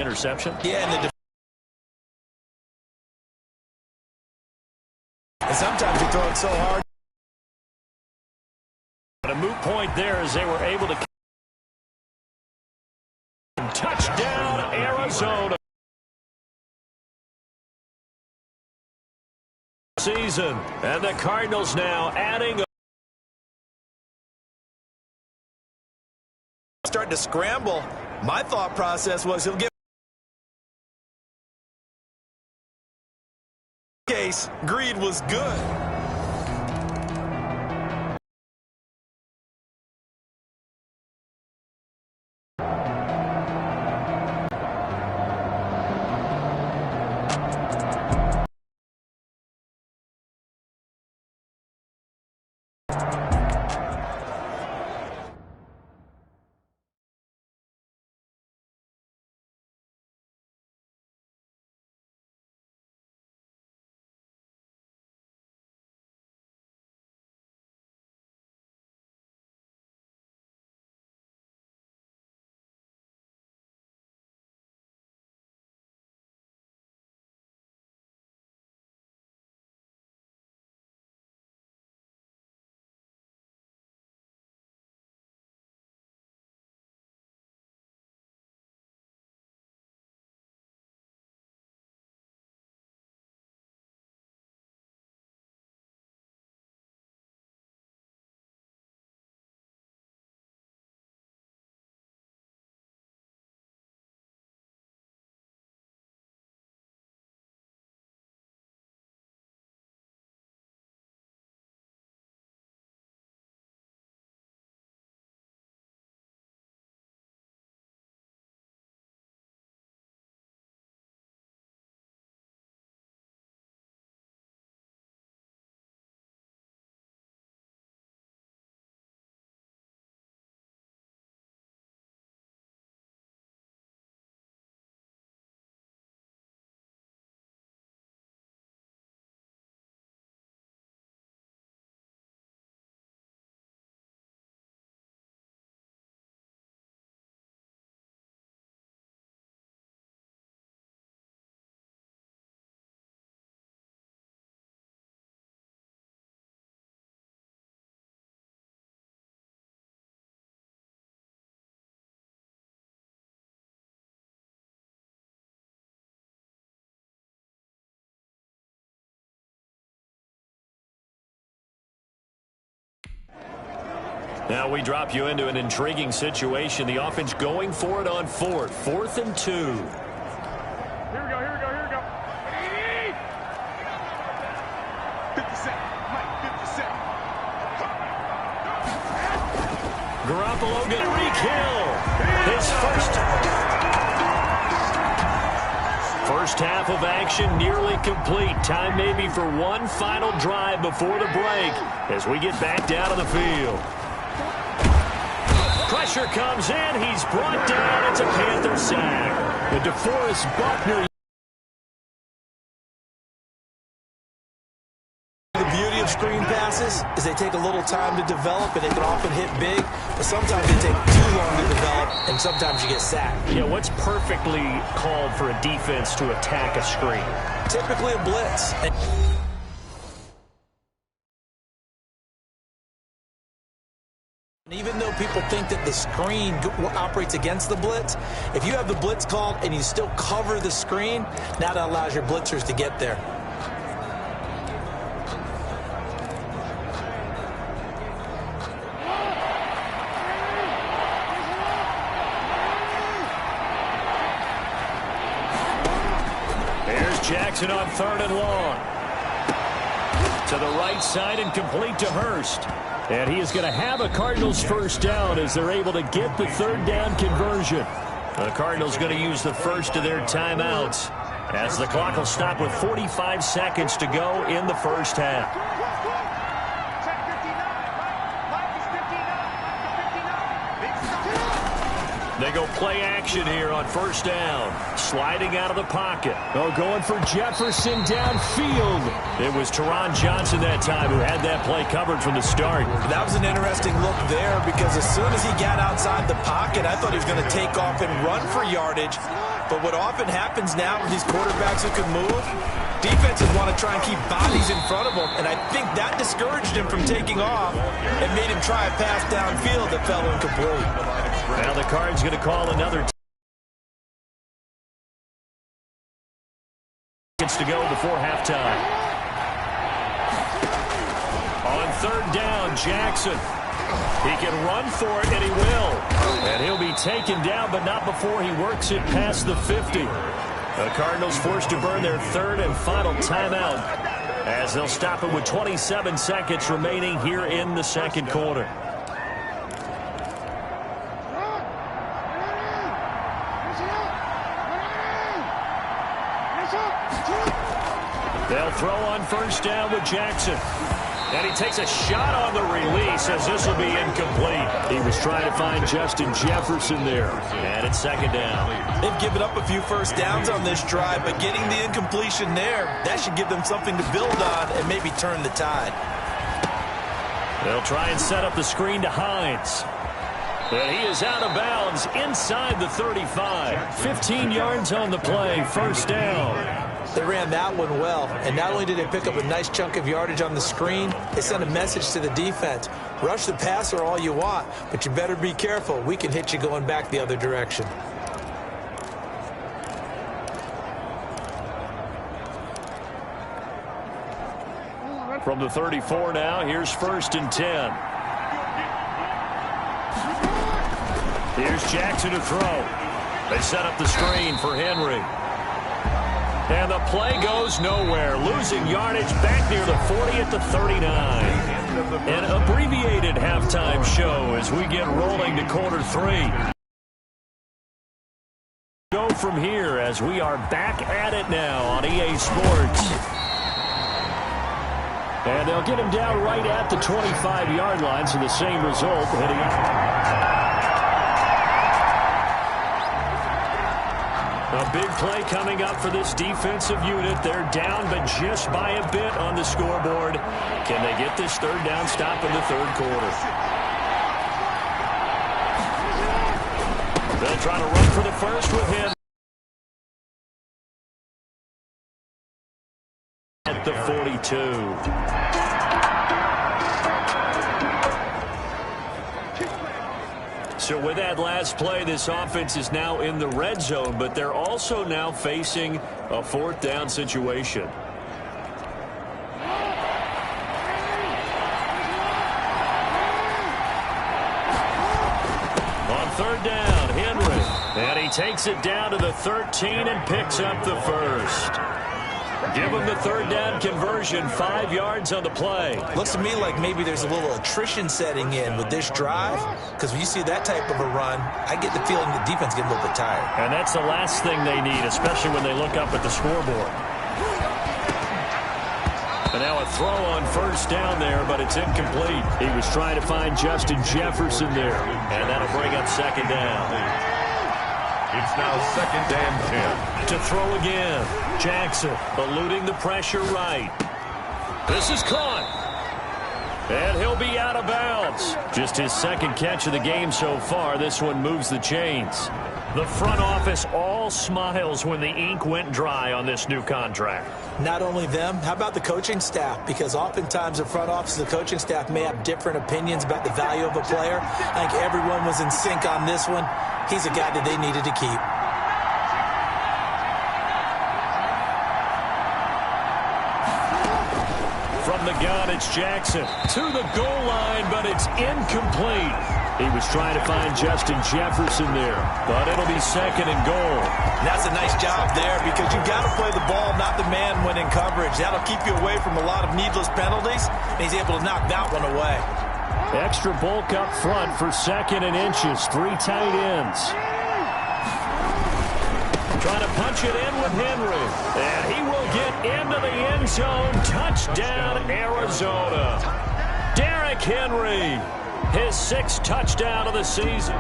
Interception. Yeah, and sometimes you throw it so hard. But a moot point there as they were able to touchdown Arizona. Season, and the Cardinals now adding starting to scramble. My thought process was he'll get case. Greed was good. Now we drop you into an intriguing situation. The offense going for it on fourth and 2. Here we go. 50 seconds. Mike, 50 seconds. Garoppolo going to re-kill. His first half of action nearly complete. Time maybe for one final drive before the break as we get back down to the field. Pressure comes in. He's brought down. It's a Panther sack. The DeForest Buckner. The beauty of screen passes is they take a little time to develop, and they can often hit big, but sometimes they take too long to develop, and sometimes you get sacked. Yeah, what's perfectly called for a defense to attack a screen? Typically a blitz. And even though people think that the screen operates against the blitz, if you have the blitz called and you still cover the screen, now that allows your blitzers to get there. There's Jackson on 3rd and long. To the right side and complete to Hurst. And he is going to have a Cardinals first down as they're able to get the 3rd down conversion. The Cardinals going to use the first of their timeouts as the clock will stop with 45 seconds to go in the first half. They go play action here on first down. Sliding out of the pocket. Oh, going for Jefferson downfield. It was Teron Johnson that time who had that play covered from the start. That was an interesting look there because as soon as he got outside the pocket, I thought he was going to take off and run for yardage. But what often happens now with these quarterbacks who can move, defenses want to try and keep bodies in front of them, and I think that discouraged him from taking off and made him try a pass downfield that fell incomplete. Now the Cards going to call another to go before halftime. On third down, Jackson. He can run for it, and he will. And he'll be taken down, but not before he works it past the 50. The Cardinals forced to burn their third and final timeout as they'll stop it with 27 seconds remaining here in the second quarter. They'll throw on first down with Jackson. And he takes a shot on the release as this will be incomplete. He was trying to find Justin Jefferson there. And it's second down. They've given up a few first downs on this drive, but getting the incompletion there, that should give them something to build on and maybe turn the tide. They'll try and set up the screen to Hines. And he is out of bounds inside the 35. 15 yards on the play, first down. They ran that one well, and not only did they pick up a nice chunk of yardage on the screen, they sent a message to the defense. Rush the passer all you want, but you better be careful. We can hit you going back the other direction. From the 34 now, here's first and 10. Here's Jackson to throw. They set up the screen for Henry. And the play goes nowhere. Losing yardage back near the 40 at the 39. An abbreviated halftime show as we get rolling to quarter three. Go from here as we are back at it now on EA Sports. And they'll get him down right at the 25-yard line, so the same result heading up. A big play coming up for this defensive unit. They're down, but just by a bit on the scoreboard. Can they get this third down stop in the third quarter? They'll try to run for the first with him. At the 42. So with that last play, this offense is now in the red zone, but they're also now facing a fourth down situation. On third down, Henry. And he takes it down to the 13 and picks up the first. Give him the third down conversion, 5 yards on the play. Looks to me like maybe there's a little attrition setting in with this drive, because when you see that type of a run, I get the feeling the defense gets a little bit tired. And that's the last thing they need, especially when they look up at the scoreboard. And now a throw on first down there, but it's incomplete. He was trying to find Justin Jefferson there, and that'll bring up second down. It's now second and 10. To throw again. Jackson eluding the pressure right. This is caught. And he'll be out of bounds. Just his second catch of the game so far. This one moves the chains. The front office all smiles when the ink went dry on this new contract. Not only them, how about the coaching staff? Because oftentimes the front office and the coaching staff may have different opinions about the value of a player. I think everyone was in sync on this one. He's a guy that they needed to keep. From the gun, it's Jackson to the goal line, but it's incomplete. He was trying to find Justin Jefferson there, but it'll be second and goal. That's a nice job there because you've got to play the ball, not the man when in coverage. That'll keep you away from a lot of needless penalties, and he's able to knock that one away. Extra bulk up front for second and inches. 3 tight ends. Trying to punch it in with Henry. And he will get into the end zone. Touchdown, Arizona. Derrick Henry, his 6th touchdown of the season.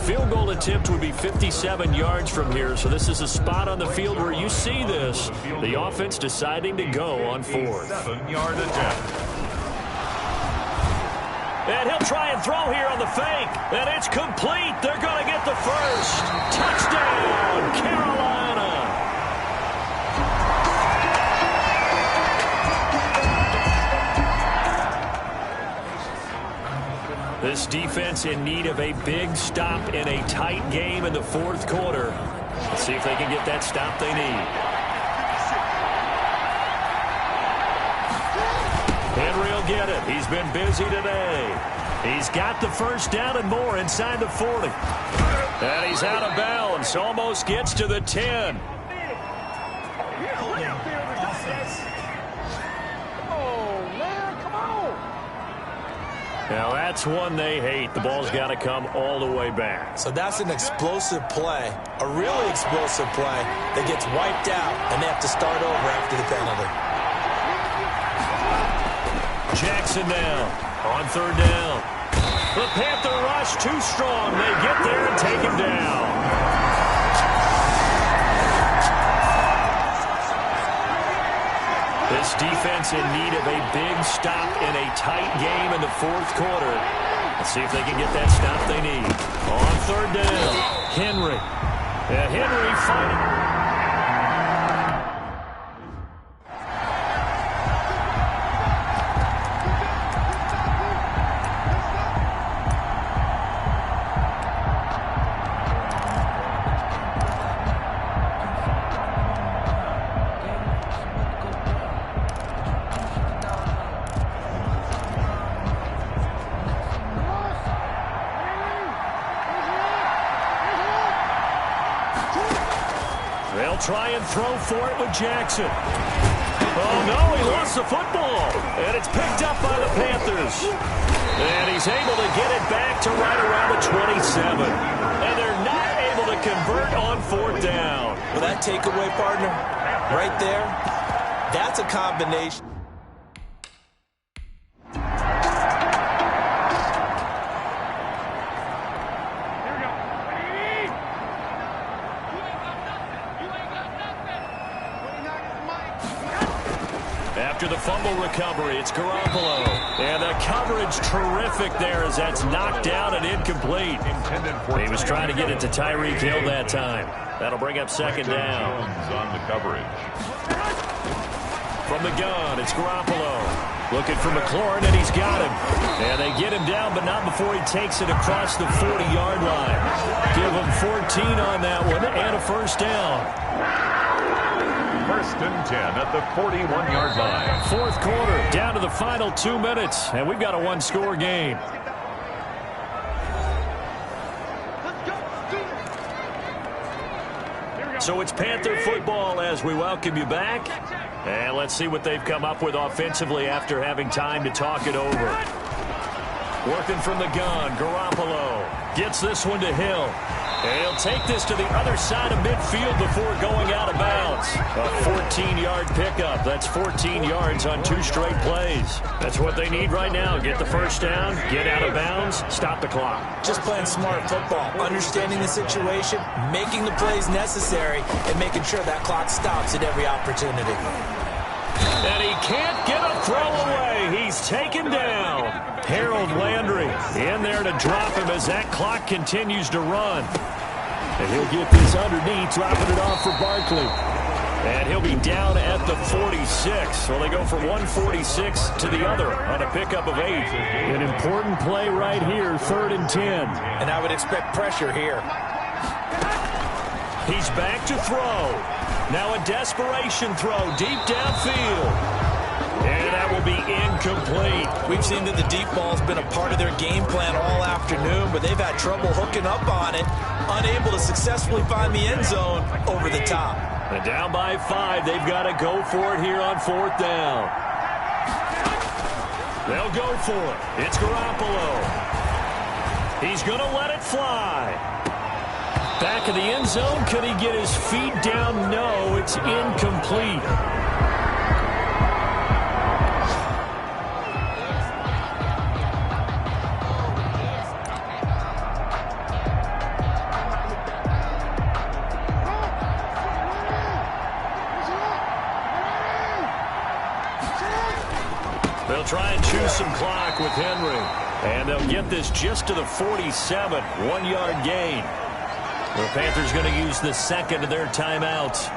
field goal attempt would be 57 yards from here, so this is a spot on the field where you see this. The offense deciding to go on fourth. 7-yard attempt. And he'll try and throw here on the fake. And it's complete. They're going to get the first. Touchdown, Carolina. This defense in need of a big stop in a tight game in the fourth quarter. Let's see if they can get that stop they need. Henry will get it. He's been busy today. He's got the first down and more inside the 40. And he's out of bounds. Almost gets to the 10. Now that's one they hate. The ball's got to come all the way back. So that's an explosive play, a really explosive play that gets wiped out, and they have to start over after the penalty. Jackson now on third down. The Panther rush too strong. They get there and take him down. This defense in need of a big stop in a tight game in the fourth quarter. Let's see if they can get that stop they need. On third down, Henry. Henry fighting. Try and throw for it with Jackson. Oh, no, he lost the football. And it's picked up by the Panthers. And he's able to get it back to right around the 27. And they're not able to convert on fourth down. Well, that takeaway, partner, right there, that's a combination. After the fumble recovery, it's Garoppolo. And the coverage terrific there as that's knocked down and incomplete. He was trying to get it to Tyreek Hill that time. That'll bring up second down. On the coverage. From the gun, it's Garoppolo. Looking for McLaurin, and he's got him. And they get him down, but not before he takes it across the 40-yard line. Give him 14 on that one and a first down. First and 10 at the 41-yard line. Fourth quarter, down to the final 2 minutes, and we've got a one-score game. So it's Panther football as we welcome you back. And let's see what they've come up with offensively after having time to talk it over. Working from the gun, Garoppolo gets this one to Hill. And he'll take this to the other side of midfield before going out of bounds. A 14-yard pickup. That's 14 yards on 2 straight plays. That's what they need right now. Get the first down, get out of bounds, stop the clock. Just playing smart football, understanding the situation, making the plays necessary, and making sure that clock stops at every opportunity. And he can't get a throw away. He's taken down. Harold Landry in there to drop him as that clock continues to run. And he'll get this underneath, dropping it off for Barkley. And he'll be down at the 46. So they go from 146 to the other on a pickup of 8. An important play right here, 3rd and 10. And I would expect pressure here. He's back to throw. Now a desperation throw deep downfield. And that will be incomplete. We've seen that the deep ball's been a part of their game plan all afternoon, but they've had trouble hooking up on it, unable to successfully find the end zone over the top. And down by 5, they've got to go for it here on 4th down. They'll go for it. It's Garoppolo. He's going to let it fly. Back of the end zone. Could he get his feet down? No, it's incomplete. try and choose some clock with Henry. And they'll get this just to the 47, 1-yard gain. The Panthers going to use the second of their timeouts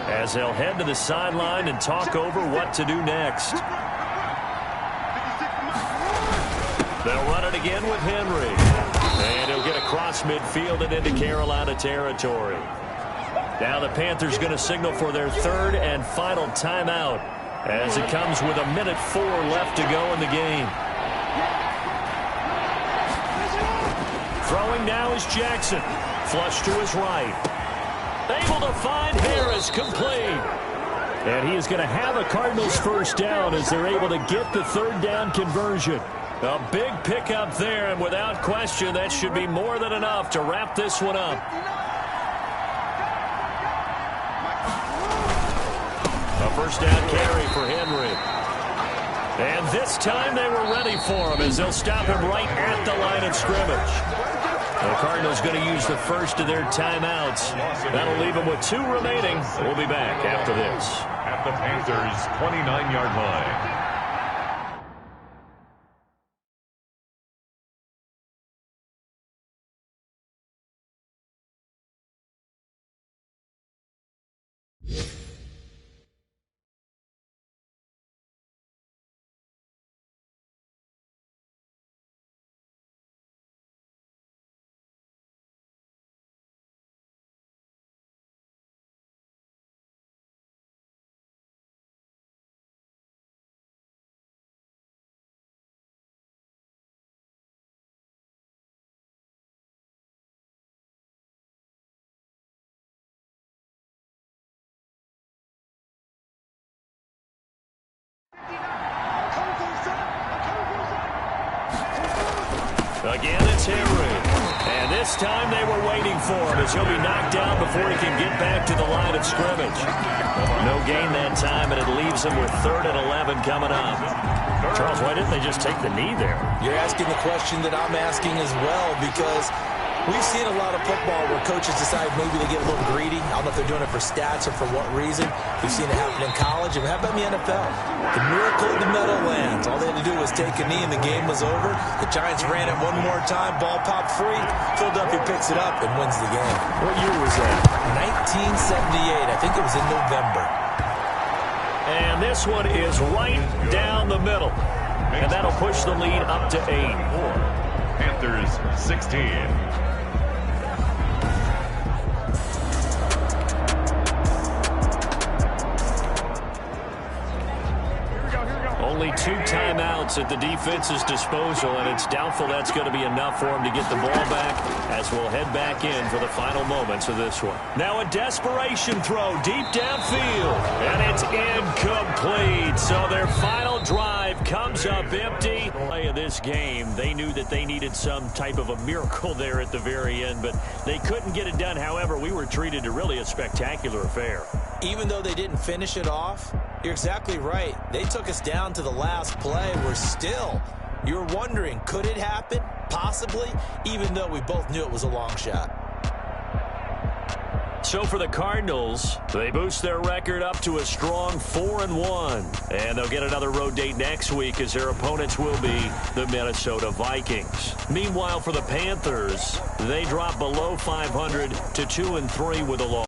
as they'll head to the sideline and talk over what to do next. They'll run it again with Henry. And he'll get across midfield and into Carolina territory. Now the Panthers going to signal for their third and final timeout as it comes with 1:04 left to go in the game. Throwing now is Jackson. Flush to his right. Able to find Harris, complete. And he is going to have a Cardinals first down as they're able to get the third down conversion. A big pickup there, and without question, that should be more than enough to wrap this one up. A first down carry for Henry. And this time they were ready for him as they'll stop him right at the line of scrimmage. The Cardinals going to use the first of their timeouts. That'll leave them with 2 remaining. We'll be back after this. At the Panthers' 29-yard line. Again, it's Henry. And this time they were waiting for him as he'll be knocked down before he can get back to the line of scrimmage. No gain that time, and it leaves him with 3rd and 11 coming up. Charles, why didn't they just take the knee there? You're asking the question that I'm asking as well, because we've seen a lot of football where coaches decide maybe they get a little greedy. I don't know if they're doing it for stats or for what reason. We've seen it happen in college, and how about in the NFL? The miracle of the Meadowlands. All they had to do was take a knee, and the game was over. The Giants ran it one more time. Ball popped free. Philadelphia picks it up and wins the game. What year was that? 1978. I think it was in November. And this one is right down the middle. And that'll push the lead up to 8. Panthers 16. Only 2 timeouts at the defense's disposal, and it's doubtful that's going to be enough for him to get the ball back as we'll head back in for the final moments of this one. Now a desperation throw deep downfield, and it's incomplete. So their final drive comes up empty. Play of this game, they knew that they needed some type of a miracle there at the very end, but they couldn't get it done. However, we were treated to really a spectacular affair. Even though they didn't finish it off, you're exactly right. They took us down to the last play. We're still, you were wondering, could it happen? Possibly, even though we both knew it was a long shot. So for the Cardinals, they boost their record up to a strong 4-1. And they'll get another road date next week as their opponents will be the Minnesota Vikings. Meanwhile, for the Panthers, they drop below 500 to 2-3 with a loss.